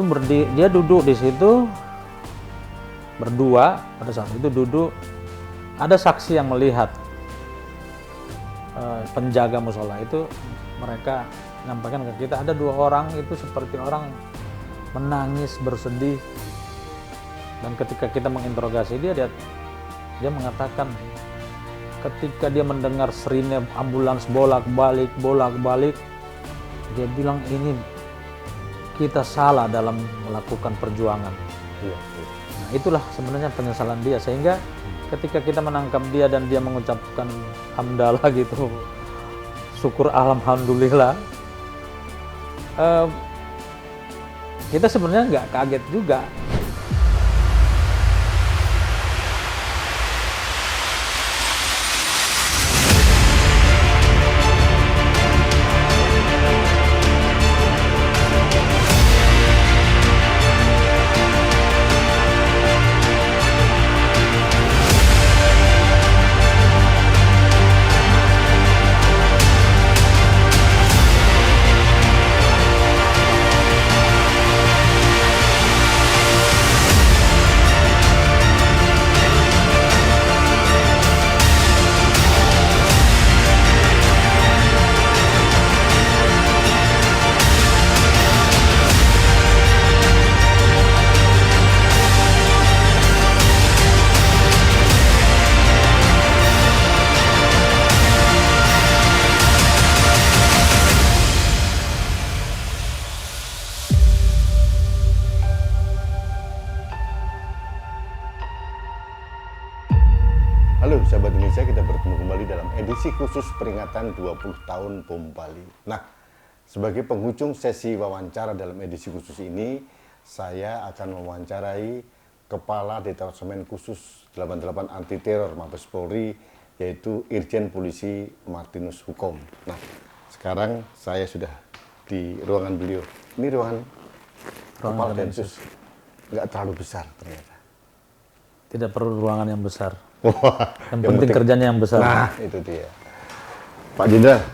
Lalu dia duduk di situ berdua. Pada saat itu duduk, ada saksi yang melihat penjaga musola itu. Mereka menyampaikan ke kita ada 2 orang itu seperti orang menangis bersedih. Dan ketika kita menginterogasi dia mengatakan ketika dia mendengar serine ambulans bolak-balik, dia bilang ini kita salah dalam melakukan perjuangan. Nah, itulah sebenarnya penyesalan dia, sehingga ketika kita menangkap dia dan dia mengucapkan hamdalah gitu, syukur alhamdulillah, kita sebenarnya nggak kaget juga. Halo sahabat Indonesia, kita bertemu kembali dalam edisi khusus peringatan 20 tahun Bom Bali. Nah, sebagai penghujung sesi wawancara dalam edisi khusus ini, saya akan mewawancarai Kepala Detasemen Khusus 88 Anti Teror Mabes Polri, yaitu Irjen Polisi Martinus Hukom. Nah, sekarang saya sudah di ruangan beliau. Ini ruangan Kepala Densus. Nggak terlalu besar ternyata. Tidak perlu ruangan yang besar. Yang penting kerjanya yang besar. Nah, itu dia. Pak Jenderal,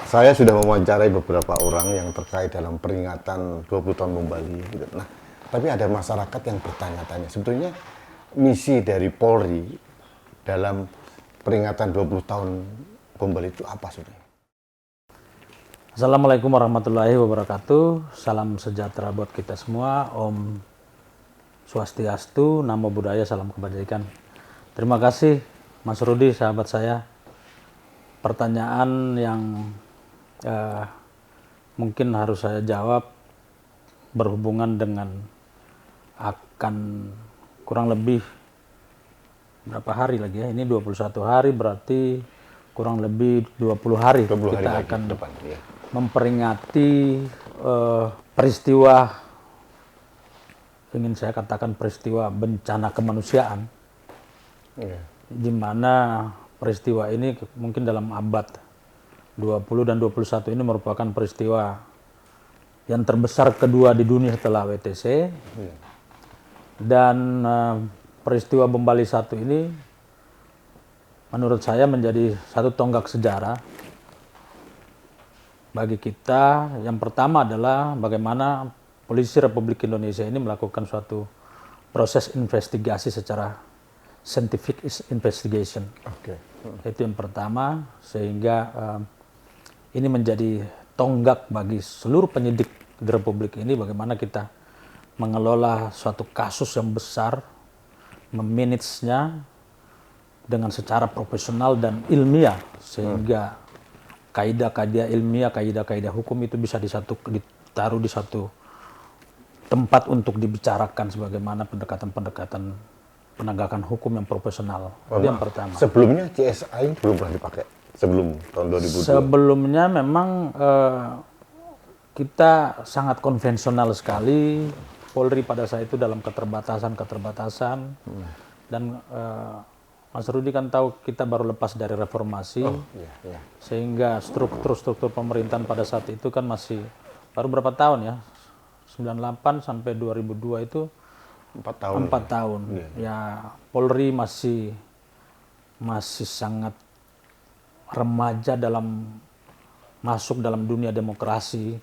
saya sudah mewawancarai beberapa orang yang terkait dalam peringatan 20 tahun Bom Bali. Gitu. Nah, tapi ada masyarakat yang bertanya-tanya, sebetulnya misi dari Polri dalam peringatan 20 tahun Bom Bali itu apa sebenarnya? Assalamualaikum warahmatullahi wabarakatuh. Salam sejahtera buat kita semua. Om Swastiastu, Namo Buddhaya, salam kebajikan. Terima kasih Mas Rudi, sahabat saya. Pertanyaan yang mungkin harus saya jawab berhubungan dengan akan kurang lebih berapa hari lagi ya? Ini 21 hari, berarti kurang lebih 20 hari 20 kita hari akan depan, ya. Memperingati peristiwa, ingin saya katakan peristiwa bencana kemanusiaan. Di mana peristiwa ini mungkin dalam abad 20 dan 21 ini merupakan peristiwa yang terbesar kedua di dunia setelah WTC. Dan peristiwa Bom Bali 1 ini menurut saya menjadi satu tonggak sejarah bagi kita. Yang pertama adalah bagaimana Polisi Republik Indonesia ini melakukan suatu proses investigasi secara scientific investigation. Itu yang pertama, sehingga ini menjadi tonggak bagi seluruh penyidik di Republik ini bagaimana kita mengelola suatu kasus yang besar, memanagenya dengan secara profesional dan ilmiah, sehingga kaidah-kaidah ilmiah, kaidah-kaidah hukum itu bisa ditaruh di satu tempat untuk dibicarakan sebagaimana pendekatan-pendekatan penegakan hukum yang profesional. Itu yang pertama. Sebelumnya CSI belum pernah dipakai sebelum tahun 2002. Sebelumnya memang kita sangat konvensional sekali. Polri pada saat itu dalam keterbatasan dan Mas Rudi kan tahu kita baru lepas dari reformasi, sehingga struktur pemerintahan pada saat itu kan masih baru berapa tahun ya, 98 sampai 2002 itu 4 tahun. Ya, Polri masih sangat remaja dalam masuk dalam dunia demokrasi.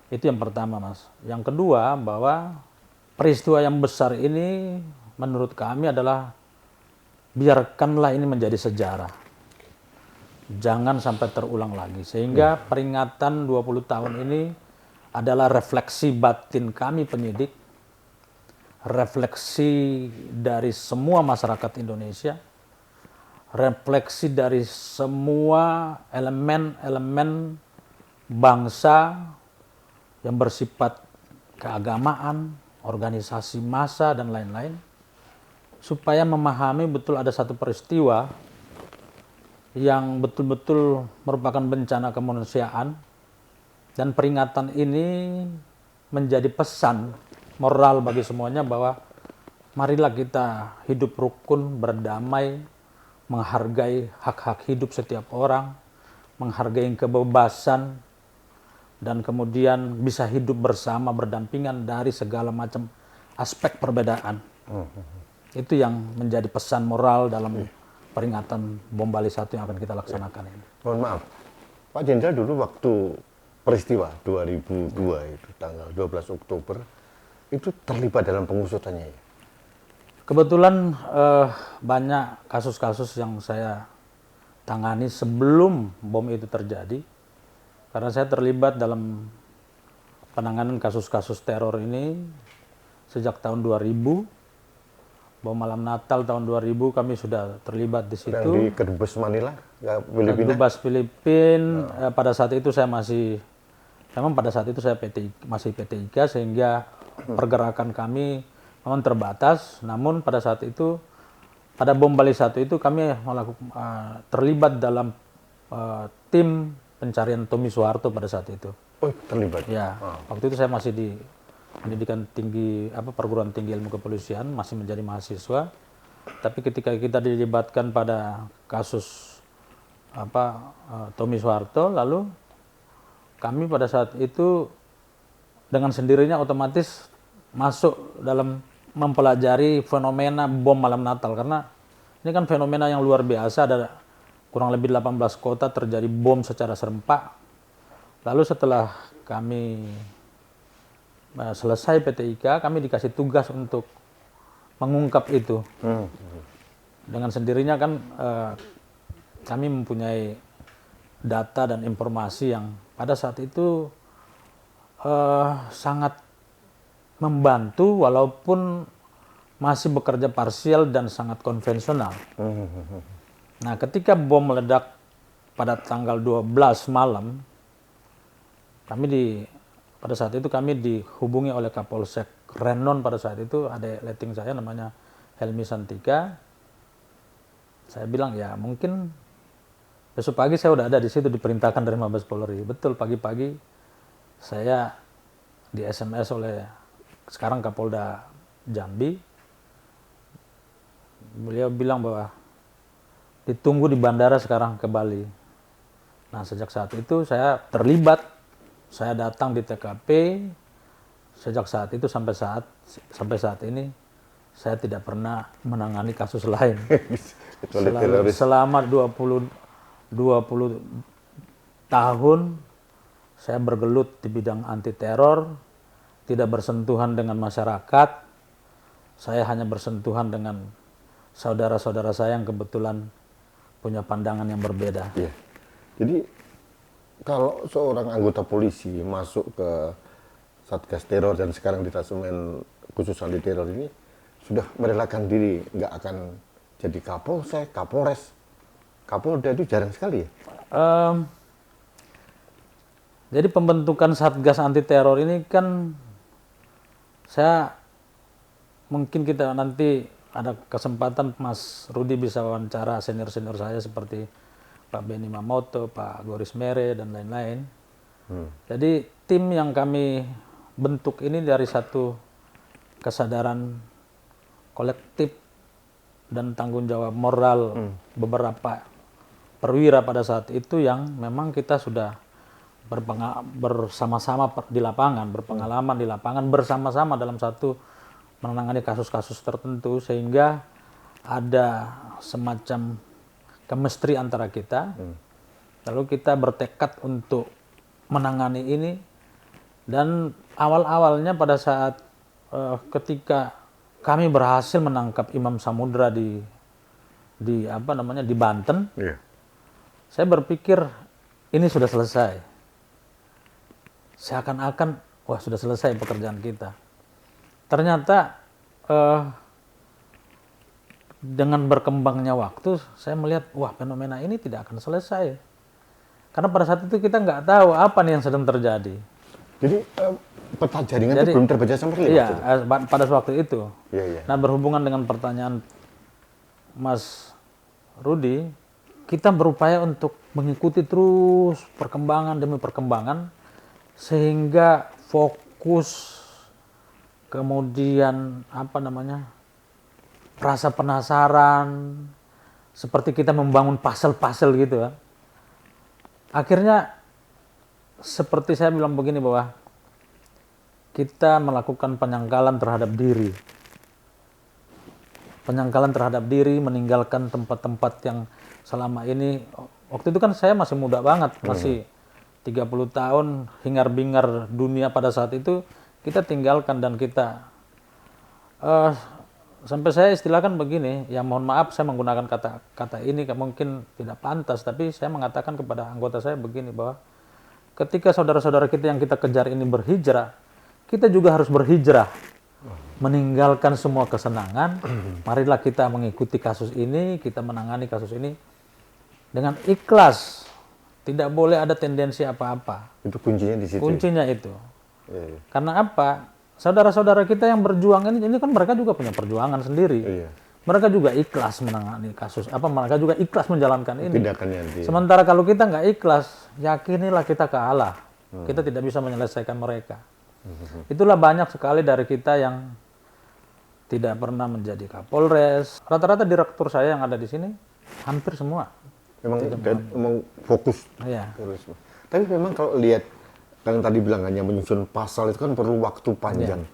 Itu yang pertama, Mas. Yang kedua, bahwa peristiwa yang besar ini menurut kami adalah biarkanlah ini menjadi sejarah. Jangan sampai terulang lagi. Sehingga peringatan 20 tahun ini adalah refleksi batin kami penyidik, refleksi dari semua masyarakat Indonesia, refleksi dari semua elemen-elemen bangsa yang bersifat keagamaan, organisasi massa, dan lain-lain, supaya memahami betul ada satu peristiwa yang betul-betul merupakan bencana kemanusiaan, dan peringatan ini menjadi pesan moral bagi semuanya bahwa marilah kita hidup rukun, berdamai, menghargai hak-hak hidup setiap orang, menghargai kebebasan, dan kemudian bisa hidup bersama berdampingan dari segala macam aspek perbedaan. Itu yang menjadi pesan moral dalam peringatan Bom Bali 1 yang akan kita laksanakan ini. Mohon maaf, Pak Jenderal dulu waktu peristiwa 2002 itu tanggal 12 Oktober itu terlibat dalam pengusutannya ya? Kebetulan banyak kasus-kasus yang saya tangani sebelum bom itu terjadi, karena saya terlibat dalam penanganan kasus-kasus teror ini sejak tahun 2000. Bom malam Natal tahun 2000 kami sudah terlibat di situ. Dan di Kedubes Manila, Filipina? Kedubes Filipina, pada saat itu saya memang pada saat itu saya masih PT IKA, sehingga pergerakan kami memang terbatas. Namun pada saat itu, pada Bom Bali 1 itu kami terlibat dalam tim pencarian Tommy Soeharto pada saat itu. Oh, terlibat? Ya, waktu itu saya masih di pendidikan tinggi, perguruan tinggi ilmu kepolisian, masih menjadi mahasiswa. Tapi ketika kita dilibatkan pada kasus Tommy Soeharto, lalu kami pada saat itu dengan sendirinya otomatis masuk dalam mempelajari fenomena bom malam Natal, karena ini kan fenomena yang luar biasa. Ada kurang lebih 18 kota terjadi bom secara serempak. Lalu setelah kami selesai PT IKA, kami dikasih tugas untuk mengungkap itu. Dengan sendirinya kan kami mempunyai data dan informasi yang pada saat itu sangat membantu, walaupun masih bekerja parsial dan sangat konvensional. Nah, ketika bom meledak pada tanggal 12 malam, pada saat itu kami dihubungi oleh Kapolsek Renon. Pada saat itu ada letting saya namanya Helmi Santika. Saya bilang, ya mungkin besok pagi saya udah ada di situ, diperintahkan dari Mabes Polri. Betul, pagi-pagi saya di SMS oleh sekarang Kapolda Jambi. Beliau bilang bahwa ditunggu di bandara sekarang ke Bali. Nah, sejak saat itu saya terlibat. Saya datang di TKP. Sejak saat itu sampai saat ini saya tidak pernah menangani kasus lain. Selama 20 tahun saya bergelut di bidang anti teror, tidak bersentuhan dengan masyarakat. Saya hanya bersentuhan dengan saudara-saudara saya yang kebetulan punya pandangan yang berbeda. Ya. Jadi kalau seorang anggota polisi masuk ke Satgas Teror dan sekarang di Tasmen khusus anti teror ini sudah merelakan diri, nggak akan jadi Kapolsek, Kapolres, Kapolda, itu jarang sekali ya? Jadi pembentukan Satgas anti teror ini kan mungkin kita nanti ada kesempatan Mas Rudi bisa wawancara senior-senior saya seperti Pak Benny Mamoto, Pak Goris Mere, dan lain-lain. Jadi tim yang kami bentuk ini dari satu kesadaran kolektif dan tanggung jawab moral beberapa perwira pada saat itu, yang memang kita sudah bersama-sama di lapangan, berpengalaman di lapangan, bersama-sama dalam satu menangani kasus-kasus tertentu, sehingga ada semacam chemistry antara kita. Lalu kita bertekad untuk menangani ini Dan awal-awalnya pada saat ketika kami berhasil menangkap Imam Samudra di apa namanya di Banten, Iya. saya berpikir ini sudah selesai. Seakan-akan wah sudah selesai pekerjaan kita. Ternyata dengan berkembangnya waktu, saya melihat wah fenomena ini tidak akan selesai. Karena pada saat itu kita nggak tahu apa nih yang sedang terjadi. Jadi peta jaringan itu belum terbaca sama sekali. Iya, pada waktu itu. Iya, iya. Nah, berhubungan dengan pertanyaan Mas Rudi, kita berupaya untuk mengikuti terus perkembangan demi perkembangan sehingga fokus, kemudian apa namanya, rasa penasaran, seperti kita membangun puzzle-puzzle gitu ya. Akhirnya seperti saya bilang begini bahwa kita melakukan penyangkalan terhadap diri. Penyangkalan terhadap diri, meninggalkan tempat-tempat yang selama ini, waktu itu kan saya masih muda banget, masih 30 tahun, hingar-bingar dunia pada saat itu, kita tinggalkan dan kita, sampai saya istilahkan begini, ya mohon maaf saya menggunakan kata ini mungkin tidak pantas, tapi saya mengatakan kepada anggota saya begini, bahwa ketika saudara-saudara kita yang kita kejar ini berhijrah, kita juga harus berhijrah, meninggalkan semua kesenangan. Marilah kita mengikuti kasus ini, kita menangani kasus ini dengan ikhlas. Tidak boleh ada tendensi apa-apa. Itu kuncinya di situ. Kuncinya itu. Iya. Karena apa? Saudara-saudara kita yang berjuang ini kan mereka juga punya perjuangan sendiri. Iya. Mereka juga ikhlas menangani kasus. Mereka juga ikhlas menjalankan ini. Tindakannya nanti. Sementara kalau kita nggak ikhlas, yakinilah kita kalah. Kita tidak bisa menyelesaikan mereka. Itulah banyak sekali dari kita yang tidak pernah menjadi Kapolres. Rata-rata direktur saya yang ada di sini hampir semua. Memang fokus. Iya. Terorisme. Tapi memang kalau lihat kan tadi bilang hanya menyusun pasal itu kan perlu waktu panjang,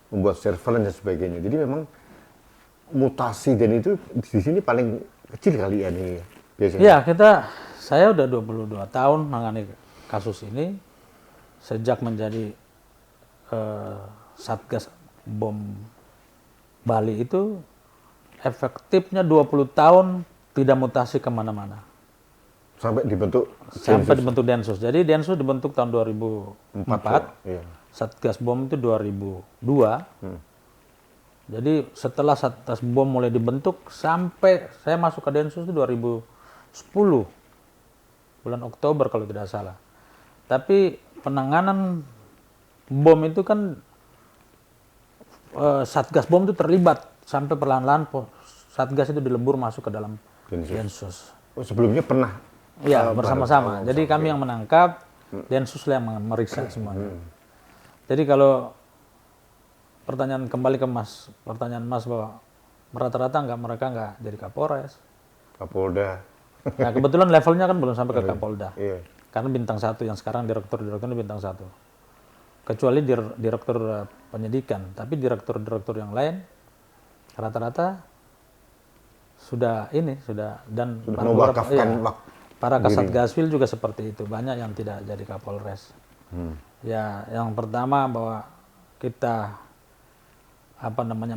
membuat surveillance dan sebagainya. Jadi memang mutasi dan itu di sini paling kecil kali ya nih biasanya. Iya, saya udah 22 tahun menangani kasus ini sejak menjadi Satgas Bom Bali itu efektifnya 20 tahun tidak mutasi kemana-mana. Sampai dibentuk Densus. Jadi Densus dibentuk tahun 2004. Iya. Satgas Bom itu 2002. Jadi setelah Satgas Bom mulai dibentuk sampai saya masuk ke Densus itu 2010. Bulan Oktober kalau tidak salah. Tapi penanganan bom itu kan Satgas Bom itu terlibat sampai perlahan-lahan Satgas itu dilebur masuk ke dalam Densus. Oh, sebelumnya pernah? Iya, bersama-sama. Jadi kami yang menangkap, Densus yang meriksa semuanya. Jadi kalau kembali ke pertanyaan Mas bahwa rata-rata mereka nggak jadi Kapolres. Kapolda. Nah kebetulan levelnya kan belum sampai ke Kapolda. Iya. Karena bintang 1 yang sekarang direkturnya bintang 1. Kecuali direktur penyidikan, tapi direktur-direktur yang lain rata-rata sudah dan para Kasat Gaswil juga seperti itu, banyak yang tidak jadi Kapolres. Ya, yang pertama bahwa kita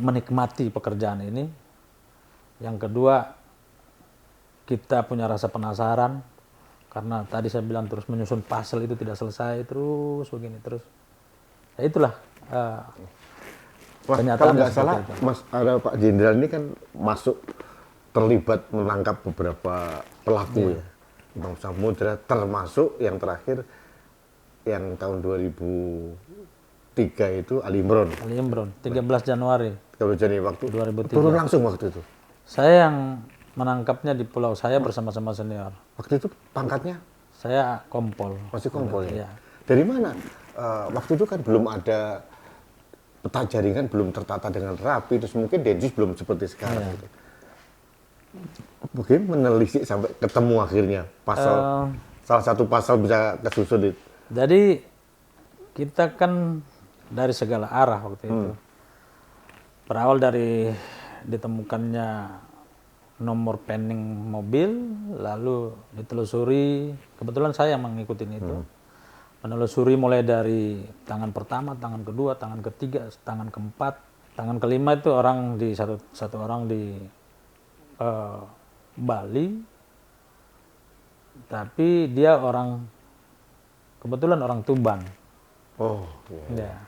menikmati pekerjaan ini. Yang kedua, kita punya rasa penasaran karena tadi saya bilang terus menyusun puzzle itu tidak selesai, terus begini terus. Ya itulah kenyataan. Kalau nggak salah, Mas ada Pak Jenderal ini kan terlibat menangkap beberapa pelaku ya. Bang Samudra termasuk yang terakhir yang tahun 2003 itu Ali Imron. 13 Januari. Kalau jadi waktu 2003. turun langsung waktu itu. Saya yang menangkapnya di pulau saya bersama-sama senior. Waktu itu pangkatnya? Saya kompol. Masih kompol ya? Iya. Dari mana? Waktu itu kan belum ada peta jaringan, belum tertata dengan rapi, terus mungkin Densus belum seperti sekarang. Gitu. Mungkin menelisik sampai ketemu akhirnya salah satu pasal bisa kesusun itu. Jadi kita kan dari segala arah waktu itu. Berawal dari ditemukannya nomor pending mobil, lalu ditelusuri, kebetulan saya yang mengikuti itu. menelusuri mulai dari tangan pertama, tangan kedua, tangan ketiga, tangan keempat, tangan kelima itu orang di satu orang di Bali, tapi dia kebetulan orang Tuban. Oh, Ya.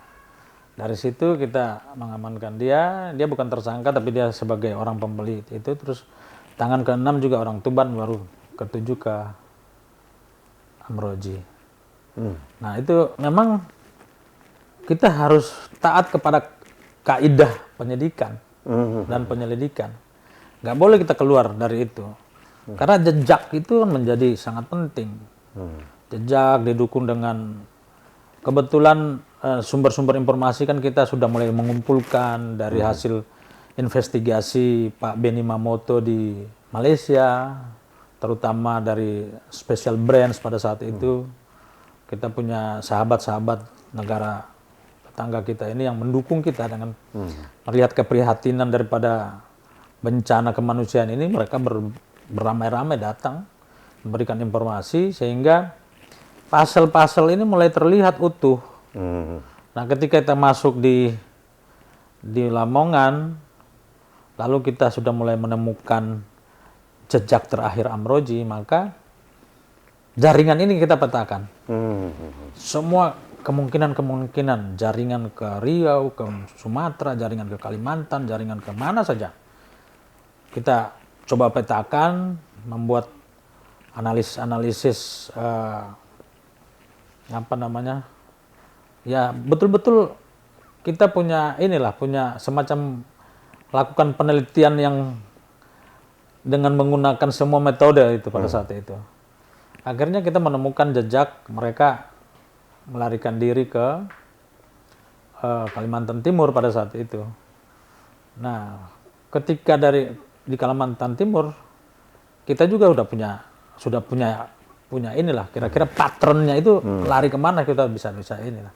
Dari situ kita mengamankan dia bukan tersangka tapi dia sebagai orang pembeli itu. Terus tangan ke-6 juga orang Tuban, baru ke-7 ke Amroji. Nah itu memang kita harus taat kepada kaidah penyidikan dan penyelidikan. Nggak boleh kita keluar dari itu. Karena jejak itu kan menjadi sangat penting. Jejak didukung dengan kebetulan sumber-sumber informasi kan kita sudah mulai mengumpulkan dari hasil investigasi Pak Benny Mamoto di Malaysia, terutama dari Special Branch pada saat itu. Kita punya sahabat-sahabat negara tetangga kita ini yang mendukung kita dengan melihat keprihatinan daripada bencana kemanusiaan ini. Mereka beramai-ramai datang memberikan informasi sehingga pasal-pasal ini mulai terlihat utuh. Nah ketika kita masuk di Lamongan, lalu kita sudah mulai menemukan jejak terakhir Amroji, maka jaringan ini kita petakan. Semua kemungkinan jaringan ke Riau, ke Sumatera, jaringan ke Kalimantan, jaringan ke mana saja. Kita coba petakan, membuat analisis ya betul-betul kita punya semacam lakukan penelitian yang dengan menggunakan semua metode itu pada saat itu. Akhirnya kita menemukan jejak mereka melarikan diri ke Kalimantan Timur pada saat itu. Nah, ketika di Kalimantan Timur kita juga sudah punya kira-kira patternnya itu lari kemana kita bisa inilah.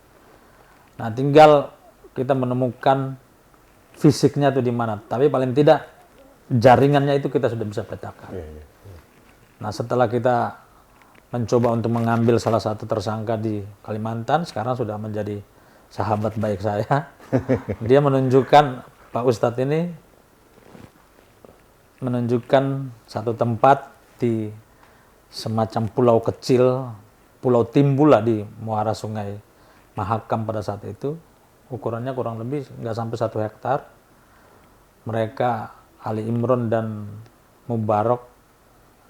Nah, tinggal kita menemukan fisiknya itu di mana. Tapi paling tidak jaringannya itu kita sudah bisa petakan. Nah, setelah kita mencoba untuk mengambil salah satu tersangka di Kalimantan, sekarang sudah menjadi sahabat baik saya. Dia menunjukkan, Pak Ustadz ini menunjukkan satu tempat di semacam pulau kecil, Pulau Timbul di muara Sungai Mahakam pada saat itu. Ukurannya kurang lebih nggak sampai 1 hektar. Mereka Ali Imron dan Mubarok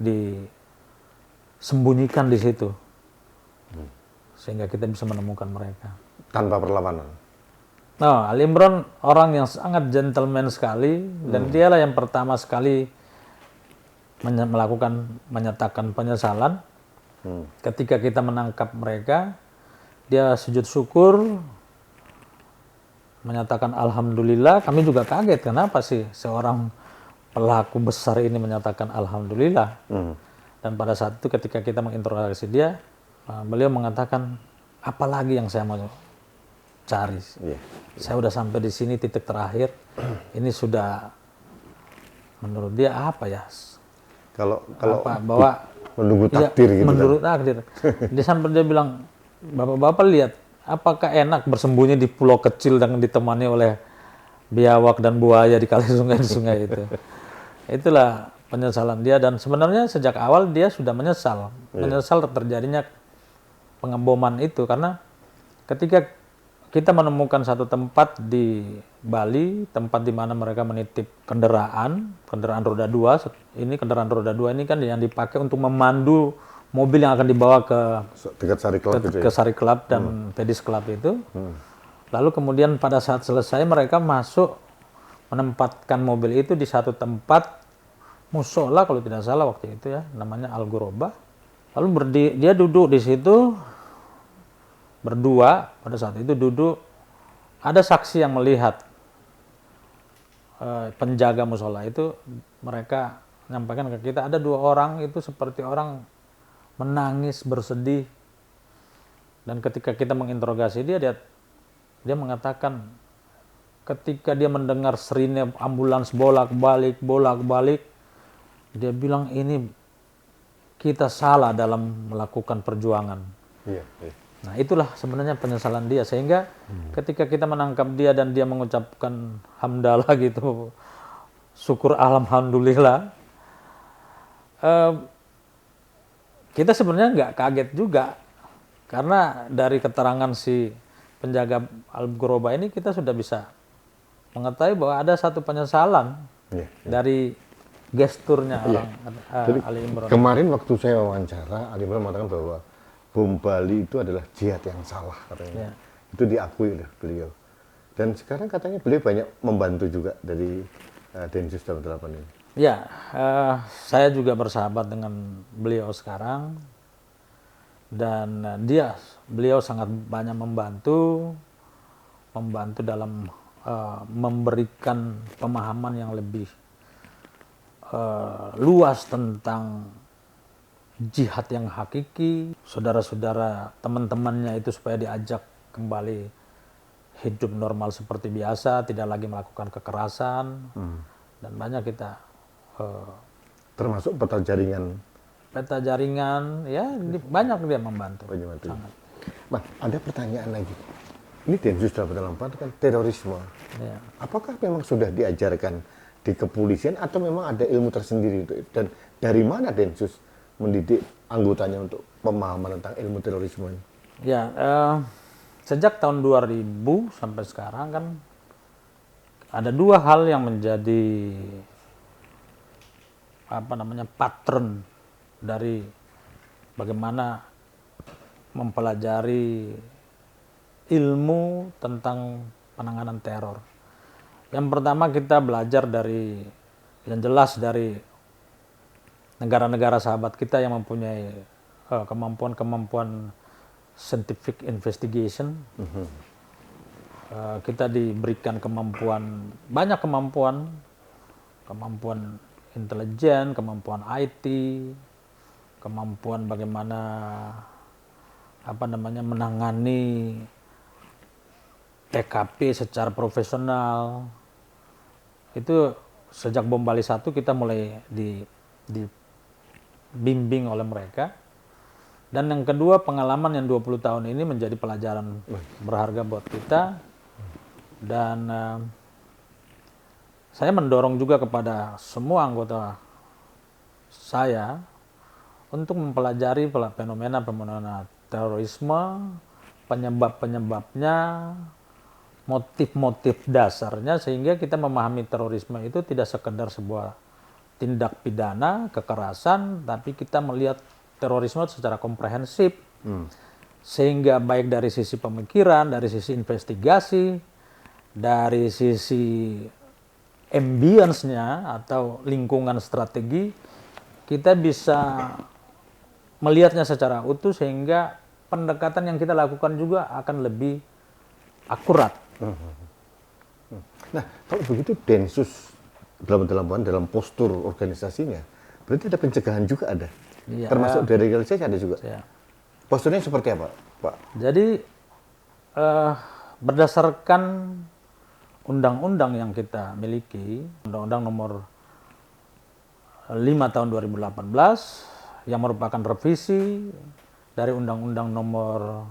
disembunyikan di situ, sehingga kita bisa menemukan mereka tanpa perlawanan. Nah, Ali Imron orang yang sangat gentleman sekali, dan dialah yang pertama sekali menyatakan penyesalan ketika kita menangkap mereka. Dia sujud syukur, menyatakan alhamdulillah. Kami juga kaget, kenapa sih seorang pelaku besar ini menyatakan alhamdulillah. Dan pada saat itu ketika kita menginterogasi dia, beliau mengatakan, apalagi yang saya mau cari. Saya udah sampai di sini, titik terakhir. Ini sudah, menurut dia apa ya? Kalau bahwa menunggu takdir gitu. Menurut takdir. Dia sampai dia bilang, bapak-bapak lihat, apakah enak bersembunyi di pulau kecil dan ditemani oleh biawak dan buaya di kali sungai itu. Itulah penyesalan dia, dan sebenarnya sejak awal dia sudah menyesal terjadinya pengeboman itu, karena ketika kita menemukan satu tempat di Bali, tempat di mana mereka menitip kendaraan roda 2. Ini kendaraan roda 2 ini kan yang dipakai untuk memandu mobil yang akan dibawa ke Sari Club dan Pedis Club itu. Lalu kemudian pada saat selesai mereka masuk menempatkan mobil itu di satu tempat musola kalau tidak salah waktu itu ya, namanya Al Ghurabah. Lalu dia duduk di situ berdua. Pada saat itu duduk, ada saksi yang melihat penjaga musola itu, mereka menyampaikan ke kita ada 2 orang itu seperti orang menangis bersedih. Dan ketika kita menginterogasi dia mengatakan ketika dia mendengar serine ambulans bolak-balik, dia bilang ini kita salah dalam melakukan perjuangan. Nah itulah sebenarnya penyesalan dia, sehingga ketika kita menangkap dia dan dia mengucapkan hamdalah gitu, syukur alhamdulillah, kita sebenarnya nggak kaget juga, karena dari keterangan si penjaga Al-Ghuraba ini kita sudah bisa mengetahui bahwa ada satu penyesalan dari gesturnya orang Jadi, Ali Imran. kemarin waktu saya wawancara, Ali Imran mengatakan bahwa bom Bali itu adalah jihad yang salah katanya. Itu diakui oleh beliau. Dan sekarang katanya beliau banyak membantu juga dari Densus 88 ini. Ya, saya juga bersahabat dengan beliau sekarang, dan beliau sangat banyak membantu dalam memberikan pemahaman yang lebih luas tentang jihad yang hakiki, saudara-saudara teman-temannya itu supaya diajak kembali hidup normal seperti biasa, tidak lagi melakukan kekerasan, dan banyak kita termasuk peta jaringan, ya banyak dia membantu. Sangat. Nah, ada pertanyaan lagi. Ini Densus 88 kan terorisme. Ya. Apakah memang sudah diajarkan di kepolisian atau memang ada ilmu tersendiri? Dan dari mana Densus mendidik anggotanya untuk pemahaman tentang ilmu terorisme ini? Ya, sejak tahun 2000 sampai sekarang kan ada dua hal yang menjadi pattern dari bagaimana mempelajari ilmu tentang penanganan teror. Yang pertama kita belajar dari yang jelas dari negara-negara sahabat kita yang mempunyai kemampuan scientific investigation. Kita diberikan banyak kemampuan intelijen, kemampuan IT, kemampuan bagaimana menangani TKP secara profesional. Itu sejak bom Bali 1 kita mulai dibimbing oleh mereka. Dan yang kedua, pengalaman yang 20 tahun ini menjadi pelajaran berharga buat kita. Dan saya mendorong juga kepada semua anggota saya untuk mempelajari fenomena terorisme, penyebab-penyebabnya, motif-motif dasarnya, sehingga kita memahami terorisme itu tidak sekedar sebuah tindak pidana, kekerasan, tapi kita melihat terorisme secara komprehensif, sehingga baik dari sisi pemikiran, dari sisi investigasi, dari sisi ambience-nya atau lingkungan strategi, kita bisa melihatnya secara utuh, sehingga pendekatan yang kita lakukan juga akan lebih akurat. Nah, kalau begitu Densus 88 dalam postur organisasinya, berarti ada pencegahan juga ada? Ya. Termasuk deradikalisasi ada juga? Ya. Posturnya seperti apa, Pak? Jadi, berdasarkan undang-undang yang kita miliki, Undang-Undang Nomor 5 tahun 2018, yang merupakan revisi dari Undang-Undang Nomor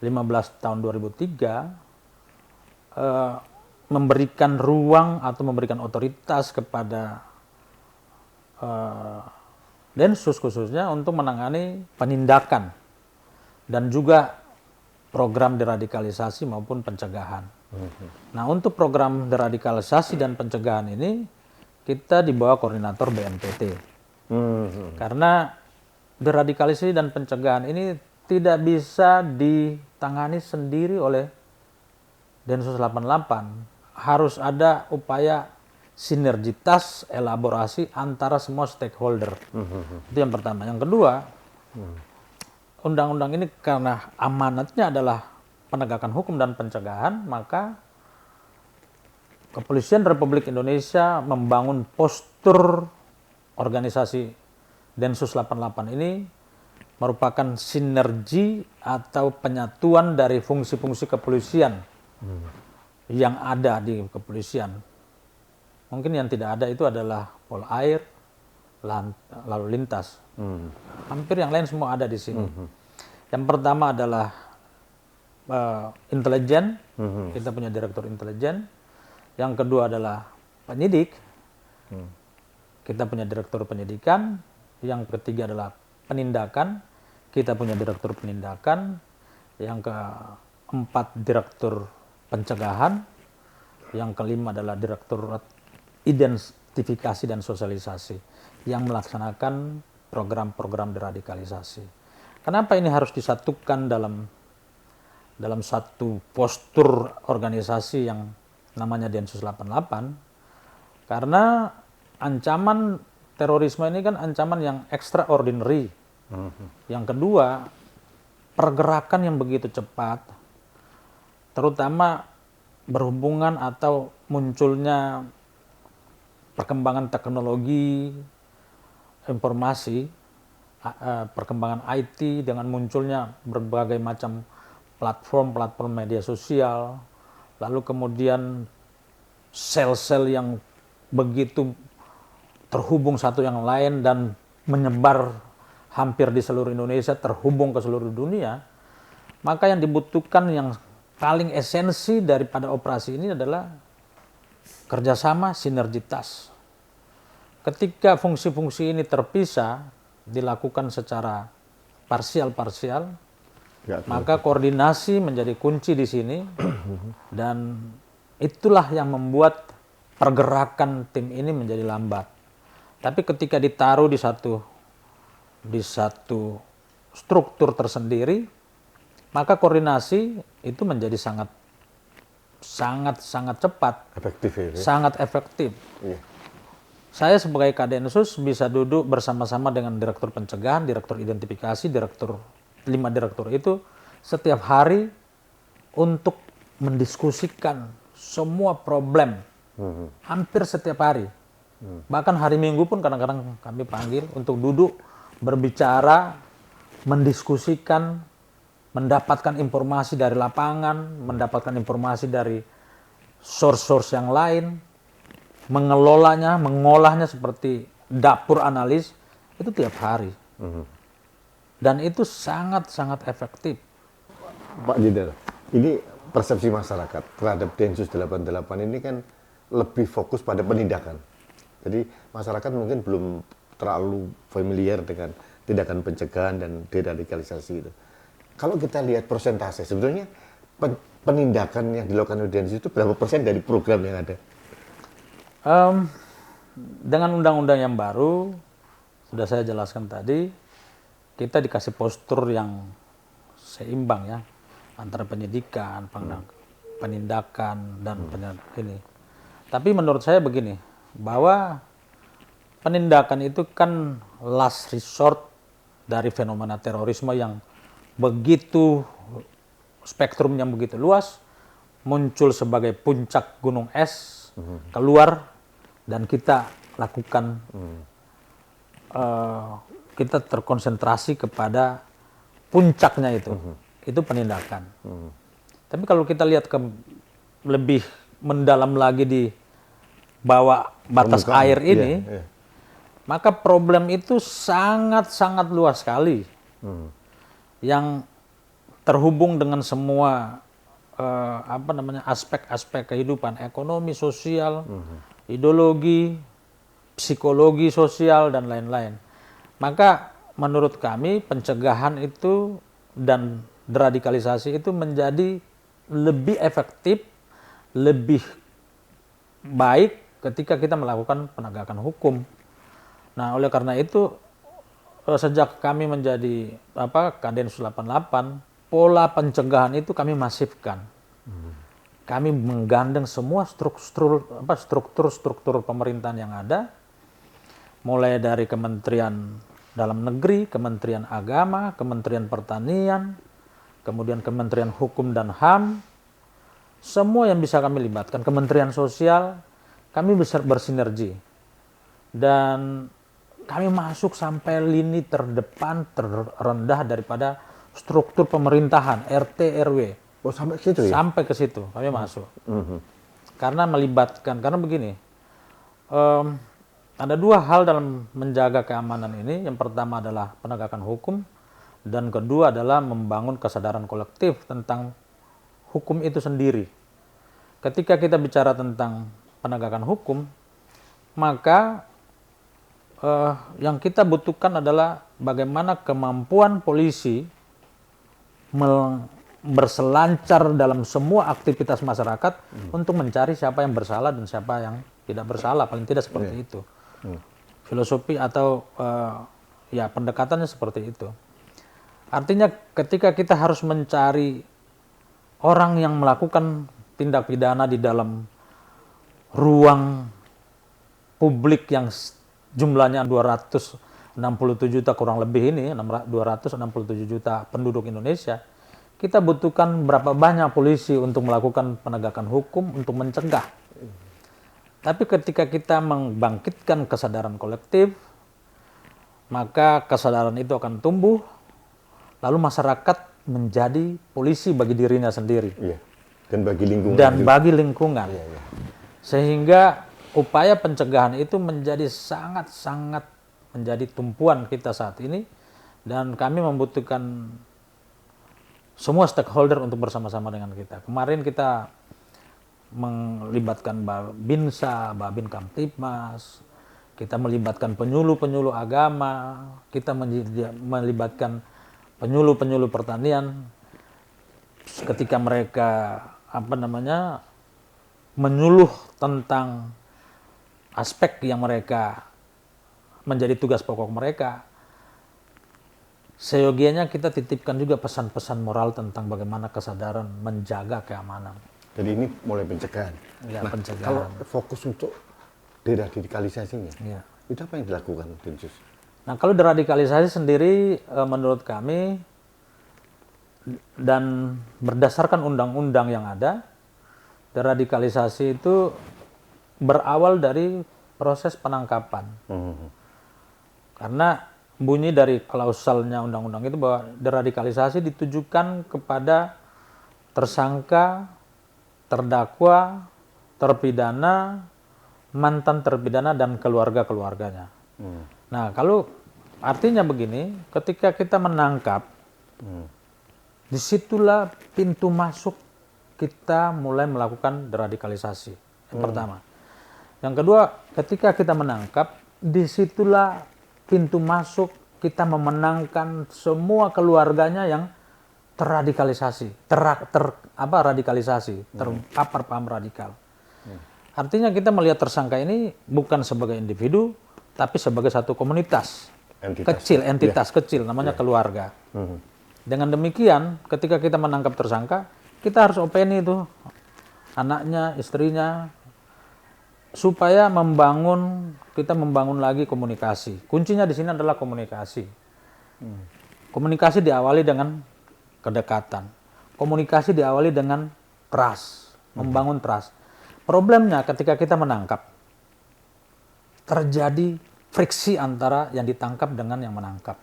15 tahun 2003, memberikan ruang atau memberikan otoritas kepada Densus khususnya untuk menangani penindakan dan juga program deradikalisasi maupun pencegahan. Nah, untuk program deradikalisasi dan pencegahan ini kita di bawah koordinator BNPT. Karena deradikalisasi dan pencegahan ini tidak bisa ditangani sendiri oleh Densus 88. Harus ada upaya sinergitas elaborasi antara semua stakeholder. Itu yang pertama. Yang kedua, undang-undang ini karena amanatnya adalah penegakan hukum dan pencegahan, maka Kepolisian Republik Indonesia membangun postur organisasi Densus 88 ini merupakan sinergi atau penyatuan dari fungsi-fungsi kepolisian yang ada di kepolisian. Mungkin yang tidak ada itu adalah Polair, lalu lintas. Hampir yang lain semua ada di sini. Yang pertama adalah intelijen, kita punya direktur intelijen. Yang kedua adalah penyidik, kita punya direktur penyidikan. Yang ketiga adalah penindakan, kita punya direktur penindakan. Yang keempat direktur pencegahan. Yang kelima adalah direktur identifikasi dan sosialisasi yang melaksanakan program-program deradikalisasi. Kenapa ini harus disatukan dalam satu postur organisasi yang namanya Densus 88? Karena ancaman terorisme ini kan ancaman yang extraordinary. Yang kedua, pergerakan yang begitu cepat, terutama berhubungan atau munculnya perkembangan teknologi informasi, perkembangan IT dengan munculnya berbagai macam platform media sosial, lalu kemudian sel-sel yang begitu terhubung satu yang lain dan menyebar hampir di seluruh Indonesia, terhubung ke seluruh dunia, maka yang dibutuhkan yang paling esensi daripada operasi ini adalah kerjasama sinergitas. Ketika fungsi-fungsi ini terpisah, dilakukan secara parsial-parsial, maka koordinasi menjadi kunci di sini, dan itulah yang membuat pergerakan tim ini menjadi lambat. Tapi ketika ditaruh di satu struktur tersendiri, maka koordinasi itu menjadi sangat cepat, efektif ya? Sangat efektif. Iya. Saya sebagai Kadensus bisa duduk bersama-sama dengan direktur pencegahan, direktur identifikasi, 5 direktur itu setiap hari untuk mendiskusikan semua problem, hampir setiap hari. Bahkan hari Minggu pun kadang-kadang kami panggil untuk duduk, berbicara, mendiskusikan, mendapatkan informasi dari lapangan, mendapatkan informasi dari source-source yang lain, mengolahnya seperti dapur analis, itu tiap hari. Dan itu sangat-sangat efektif. Pak Jenderal, ini persepsi masyarakat terhadap Densus 88 ini kan lebih fokus pada penindakan. Jadi masyarakat mungkin belum terlalu familiar dengan tindakan pencegahan dan deradikalisasi itu. Kalau kita lihat persentase, sebetulnya penindakan yang dilakukan oleh Densus itu berapa persen dari program yang ada? Dengan undang-undang yang baru, sudah saya jelaskan tadi, kita dikasih postur yang seimbang ya, antara penyidikan, penindakan, dan ini. Tapi menurut saya begini, bahwa penindakan itu kan last resort dari fenomena terorisme yang begitu spektrumnya begitu luas, muncul sebagai puncak gunung es, keluar, dan kita lakukan, kita terkonsentrasi kepada puncaknya itu penindakan. Tapi kalau kita lihat lebih mendalam lagi di bawah batas air ini, maka problem itu sangat-sangat luas sekali, yang terhubung dengan semua aspek-aspek kehidupan ekonomi, sosial, ideologi, psikologi sosial, dan lain-lain. Maka menurut kami pencegahan itu dan deradikalisasi itu menjadi lebih efektif, lebih baik ketika kita melakukan penegakan hukum. Nah, oleh karena itu sejak kami menjadi Kadensus 88, pola pencegahan itu kami masifkan. Kami menggandeng semua struktur pemerintahan yang ada, mulai dari Kementerian Dalam Negeri, Kementerian Agama, Kementerian Pertanian, kemudian Kementerian Hukum dan HAM, semua yang bisa kami libatkan, Kementerian Sosial, kami bisa bersinergi. Dan kami masuk sampai lini terdepan, terendah daripada struktur pemerintahan, RT, RW. Oh, sampai ke situ ya? Sampai ke situ kami masuk. Karena melibatkan, karena begini, ada dua hal dalam menjaga keamanan ini. Yang pertama adalah penegakan hukum, dan kedua adalah membangun kesadaran kolektif tentang hukum itu sendiri. Ketika kita bicara tentang penegakan hukum, maka yang kita butuhkan adalah bagaimana kemampuan polisi berselancar dalam semua aktivitas masyarakat untuk mencari siapa yang bersalah dan siapa yang tidak bersalah, paling tidak seperti itu. Filosofi atau ya pendekatannya seperti itu. Artinya ketika kita harus mencari orang yang melakukan tindak pidana di dalam ruang publik yang jumlahnya 267 juta kurang lebih ini, 267 juta penduduk Indonesia, kita butuhkan berapa banyak polisi untuk melakukan penegakan hukum untuk mencegah. Tapi ketika kita membangkitkan kesadaran kolektif, maka kesadaran itu akan tumbuh, lalu masyarakat menjadi polisi bagi dirinya sendiri. Iya. Dan bagi lingkungan. Bagi lingkungan. Iya, iya. Sehingga upaya pencegahan itu menjadi sangat-sangat menjadi tumpuan kita saat ini, dan kami membutuhkan semua stakeholder untuk bersama-sama dengan kita. Kemarin kita melibatkan Babinsa, Babin Kamtipmas, kita melibatkan penyuluh-penyuluh agama, kita melibatkan penyuluh-penyuluh pertanian ketika mereka menyuluh tentang aspek yang mereka menjadi tugas pokok mereka. Seyogianya kita titipkan juga pesan-pesan moral tentang bagaimana kesadaran menjaga keamanan. Jadi ini mulai pencegahan. Ya, nah, pencegahan. kalau fokus untuk deradikalisasinya, Ya. itu apa yang dilakukan, Densus? Nah, kalau deradikalisasi sendiri menurut kami dan berdasarkan undang-undang yang ada, deradikalisasi itu berawal dari proses penangkapan. Karena bunyi dari klausalnya undang-undang itu bahwa deradikalisasi ditujukan kepada tersangka, terdakwa, terpidana, mantan terpidana, dan keluarga-keluarganya. Nah, kalau artinya begini, ketika kita menangkap, disitulah pintu masuk kita mulai melakukan deradikalisasi. Yang pertama. Yang kedua, ketika kita menangkap, disitulah pintu masuk kita memenangkan semua keluarganya yang terradikalisasi, terpapar paham radikal. Artinya kita melihat tersangka ini bukan sebagai individu, tapi sebagai satu komunitas entitas kecil, namanya keluarga. Dengan demikian, ketika kita menangkap tersangka, kita harus openi itu anaknya, istrinya, supaya kita membangun lagi komunikasi. Kuncinya di sini adalah komunikasi. Komunikasi diawali dengan kedekatan. Komunikasi diawali dengan trust, membangun trust. Problemnya ketika kita menangkap, terjadi friksi antara yang ditangkap dengan yang menangkap.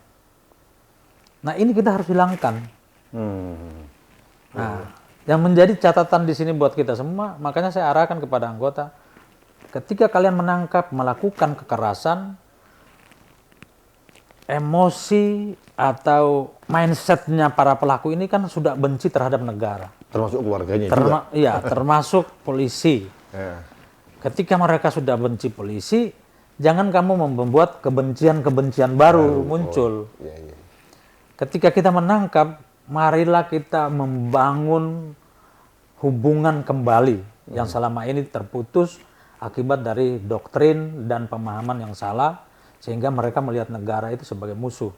Nah, ini kita harus hilangkan. Nah, yang menjadi catatan di sini buat kita semua, makanya saya arahkan kepada anggota, ketika kalian menangkap, melakukan kekerasan, emosi atau mindsetnya para pelaku ini kan sudah benci terhadap negara. Termasuk keluarganya juga? Iya, termasuk polisi. Ketika mereka sudah benci polisi, jangan kamu membuat kebencian-kebencian baru muncul. Ketika kita menangkap, marilah kita membangun hubungan kembali yang selama ini terputus akibat dari doktrin dan pemahaman yang salah, sehingga mereka melihat negara itu sebagai musuh.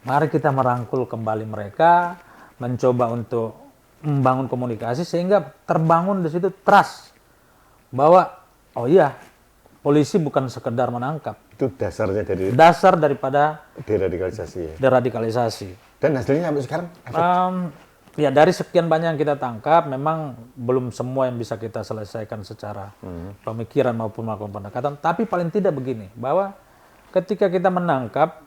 Mari kita merangkul kembali mereka, mencoba untuk membangun komunikasi sehingga terbangun di situ trust bahwa oh iya, polisi bukan sekedar menangkap. Itu dasarnya dasar daripada deradikalisasi. Ya? Deradikalisasi. Dan hasilnya sampai sekarang? Ya, dari sekian banyak yang kita tangkap, memang belum semua yang bisa kita selesaikan secara pemikiran maupun melakukan pendekatan. Tapi paling tidak begini, bahwa ketika kita menangkap,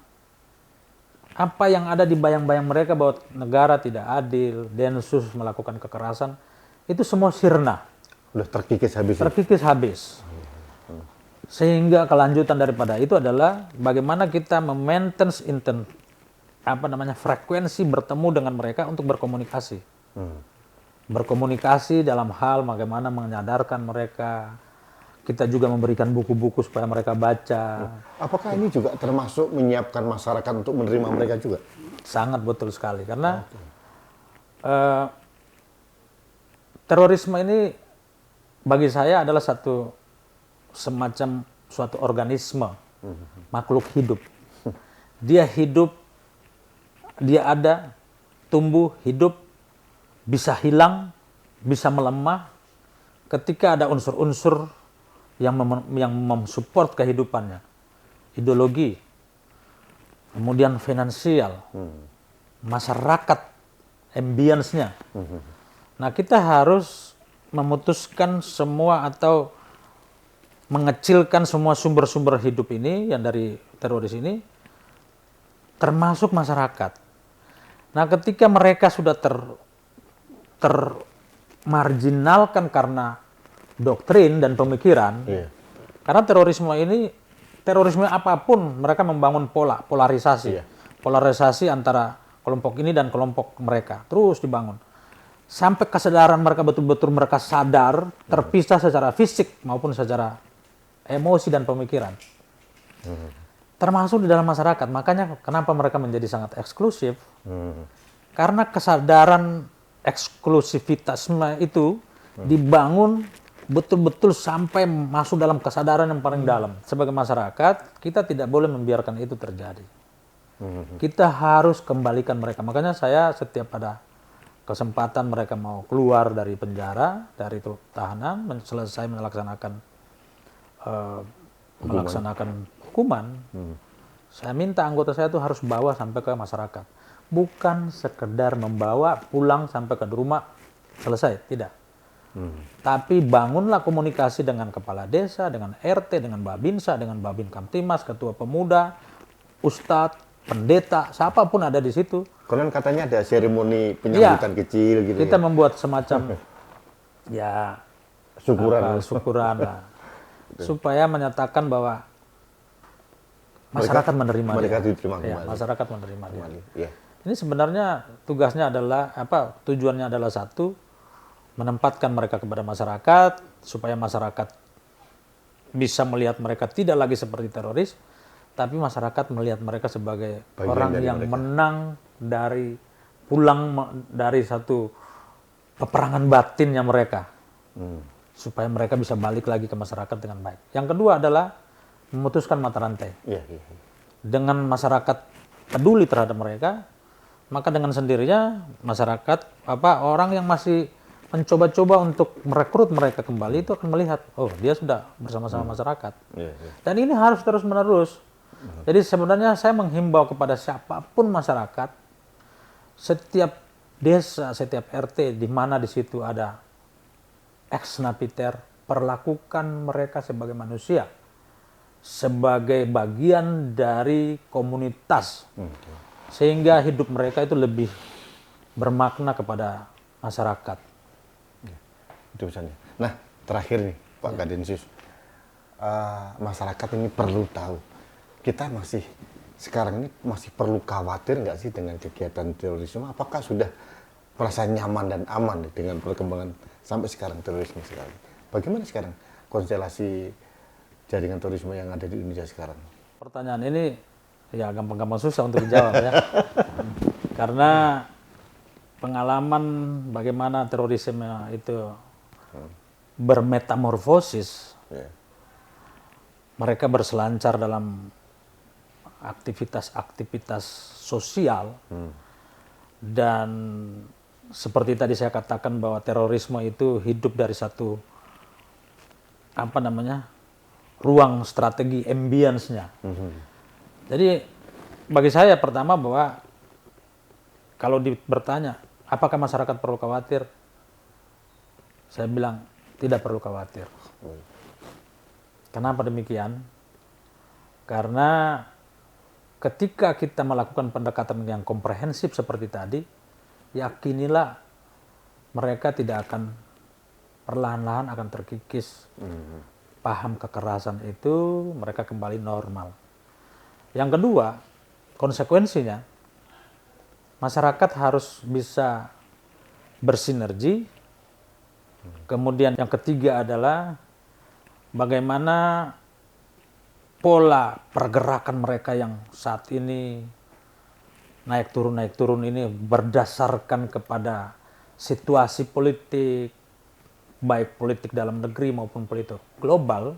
apa yang ada di bayang-bayang mereka bahwa negara tidak adil, Densus melakukan kekerasan, itu semua sirna. Udah terkikis habis. Terkikis habis. Sehingga kelanjutan daripada itu adalah bagaimana kita memaintain frekuensi bertemu dengan mereka untuk berkomunikasi. berkomunikasi dalam hal bagaimana menyadarkan mereka. Kita juga memberikan buku-buku supaya mereka baca. Apakah ini juga termasuk menyiapkan masyarakat untuk menerima mereka juga? Sangat betul sekali, karena terorisme ini bagi saya adalah semacam suatu organisme, makhluk hidup. Dia hidup, dia ada, tumbuh, hidup, bisa hilang, bisa melemah ketika ada unsur-unsur yang mensupport kehidupannya. Ideologi, kemudian finansial, masyarakat, ambience-nya. Nah, kita harus memutuskan semua atau mengecilkan semua sumber-sumber hidup ini yang dari teroris ini, termasuk masyarakat. Nah, ketika mereka sudah termarginalkan karena doktrin dan pemikiran, karena terorisme apapun mereka membangun polarisasi, polarisasi antara kelompok ini dan kelompok mereka terus dibangun sampai kesadaran mereka betul-betul mereka sadar terpisah secara fisik maupun secara emosi dan pemikiran, termasuk di dalam masyarakat. Makanya kenapa mereka menjadi sangat eksklusif, karena kesadaran eksklusivitasme itu dibangun betul-betul sampai masuk dalam kesadaran yang paling dalam. Sebagai masyarakat, kita tidak boleh membiarkan itu terjadi. Kita harus kembalikan mereka. Makanya saya setiap ada kesempatan mereka mau keluar dari penjara, dari tahanan, selesai melaksanakan hukuman, saya minta anggota saya itu harus bawa sampai ke masyarakat. Bukan sekedar membawa pulang sampai ke rumah, selesai. Tidak. Tapi bangunlah komunikasi dengan kepala desa, dengan RT, dengan Babinsa, dengan Babin Kamtimas, ketua pemuda, ustadz, pendeta, siapapun ada di situ. Konon katanya ada seremoni penyambutan kecil gitu. Kita membuat semacam ya syukuran lah, supaya menyatakan bahwa masyarakat menerima mereka dia. diterima kembali. Ya, masyarakat menerima dia. Ya. Ini sebenarnya tugasnya adalah tujuannya adalah satu, menempatkan mereka kepada masyarakat, supaya masyarakat bisa melihat mereka tidak lagi seperti teroris, tapi masyarakat melihat mereka sebagai bagian orang yang mereka menang dari satu peperangan batinnya mereka, supaya mereka bisa balik lagi ke masyarakat dengan baik. Yang kedua adalah memutuskan mata rantai. Dengan masyarakat peduli terhadap mereka, maka dengan sendirinya masyarakat orang yang masih mencoba-coba untuk merekrut mereka kembali itu akan melihat, oh dia sudah bersama-sama masyarakat. Dan ini harus terus-menerus. Jadi sebenarnya saya menghimbau kepada siapapun masyarakat, setiap desa, setiap RT, di mana di situ ada ex-napiter, perlakukan mereka sebagai manusia, sebagai bagian dari komunitas, sehingga hidup mereka itu lebih bermakna kepada masyarakat. Itu misalnya. Nah, terakhir nih Pak Gadensius, masyarakat ini perlu tahu, kita sekarang ini masih perlu khawatir nggak sih dengan kegiatan terorisme? Apakah sudah merasa nyaman dan aman dengan perkembangan sampai sekarang terorisme sekarang? Bagaimana sekarang konstelasi jaringan terorisme yang ada di Indonesia sekarang? Pertanyaan ini ya gampang-gampang susah untuk dijawab ya. Karena pengalaman bagaimana terorisme itu bermetamorfosis, mereka berselancar dalam aktivitas-aktivitas sosial, dan seperti tadi saya katakan bahwa terorisme itu hidup dari satu ruang strategi ambience-nya. Jadi bagi saya pertama bahwa kalau bertanya apakah masyarakat perlu khawatir, saya bilang tidak perlu khawatir. Kenapa demikian? Karena ketika kita melakukan pendekatan yang komprehensif seperti tadi, yakinilah mereka tidak akan perlahan-lahan akan terkikis. Paham kekerasan itu, mereka kembali normal. Yang kedua, konsekuensinya masyarakat harus bisa bersinergi Kemudian yang ketiga adalah bagaimana pola pergerakan mereka yang saat ini naik turun ini berdasarkan kepada situasi politik, baik politik dalam negeri maupun politik global.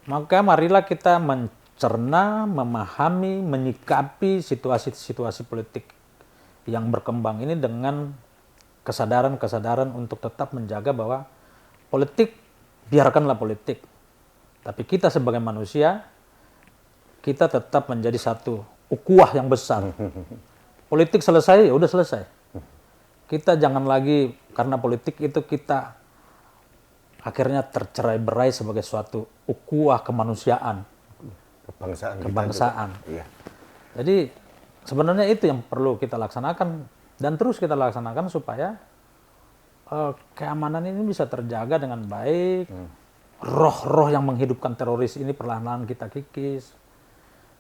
Maka marilah kita mencerna, memahami, menyikapi situasi-situasi politik yang berkembang ini dengan kesadaran-kesadaran untuk tetap menjaga bahwa politik, biarkanlah politik. Tapi kita sebagai manusia, kita tetap menjadi satu ukhuwah yang besar. Politik selesai, ya udah selesai. Kita jangan lagi, karena politik itu kita akhirnya tercerai-berai sebagai suatu ukhuwah kemanusiaan. Kebangsaan. Iya. Jadi sebenarnya itu yang perlu kita laksanakan dan terus kita laksanakan supaya keamanan ini bisa terjaga dengan baik. Roh-roh yang menghidupkan teroris ini perlahan-lahan kita kikis.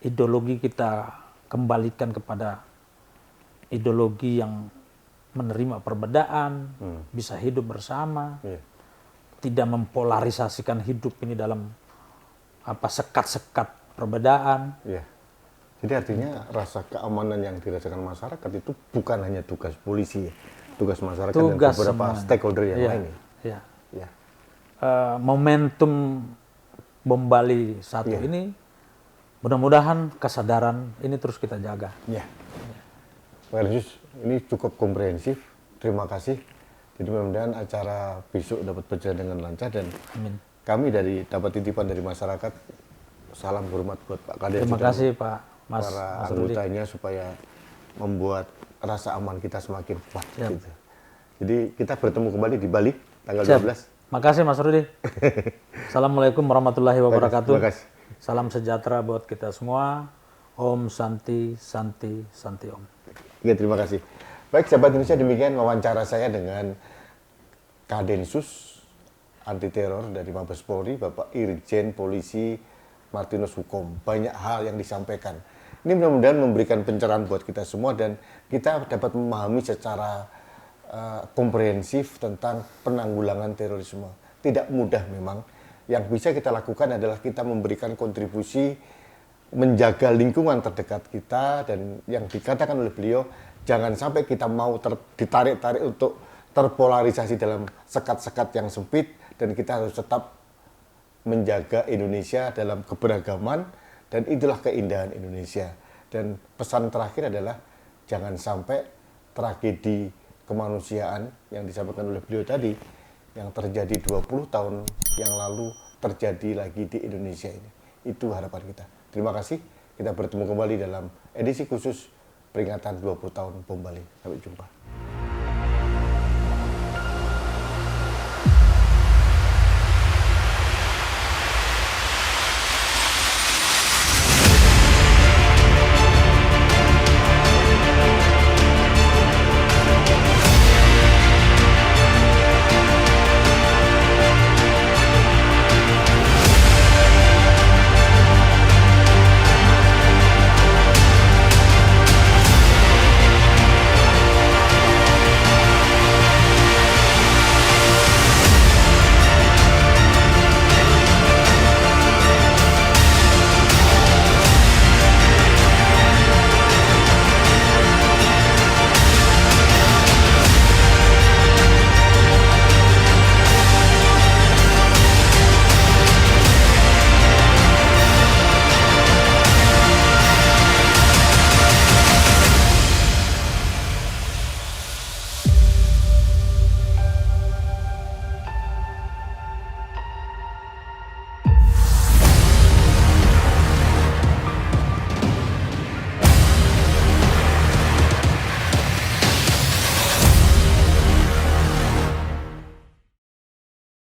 Ideologi kita kembalikan kepada ideologi yang menerima perbedaan, bisa hidup bersama, tidak mempolarisasikan hidup ini dalam sekat-sekat perbedaan. Iya. Jadi artinya rasa keamanan yang dirasakan masyarakat itu bukan hanya tugas polisi, tugas masyarakat Tugas dan beberapa semua. stakeholder yang lain. Iya. Ya. Momentum Bom Bali 1 ini mudah-mudahan kesadaran ini terus kita jaga. Ya. Pak Erjus, ini cukup komprehensif. Terima kasih. Jadi mudah-mudahan acara besok dapat berjalan dengan lancar dan Amin. kami dapat titipan dari masyarakat. Salam hormat buat Pak Kades. Terima kasih Pak Mas para Rudi. anggotanya supaya membuat rasa aman kita semakin kuat. Siap. Gitu. Jadi kita bertemu kembali di Bali tanggal Siap. 12. Makasih Mas Rudi. Assalamualaikum warahmatullahi wabarakatuh. Terima kasih. Salam sejahtera buat kita semua. Om Santi Santi Santi Om. Ya, terima kasih. Baik, sahabat Indonesia, demikian wawancara saya dengan Kadensus Anti Teror dari Mabes Polri, Bapak Irjen Polisi Martinus Hukom. Banyak hal yang disampaikan. Ini mudah-mudahan memberikan pencerahan buat kita semua dan kita dapat memahami secara komprehensif tentang penanggulangan terorisme. Tidak mudah memang. Yang bisa kita lakukan adalah kita memberikan kontribusi menjaga lingkungan terdekat kita, dan yang dikatakan oleh beliau, jangan sampai kita mau ditarik-tarik untuk terpolarisasi dalam sekat-sekat yang sempit, dan kita harus tetap menjaga Indonesia dalam keberagaman, dan itulah keindahan Indonesia. Dan pesan terakhir adalah jangan sampai tragedi kemanusiaan yang disampaikan oleh beliau tadi, yang terjadi 20 tahun yang lalu, terjadi lagi di Indonesia ini. Itu harapan kita. Terima kasih. Kita bertemu kembali dalam edisi khusus peringatan 20 tahun Bom Bali. Sampai jumpa.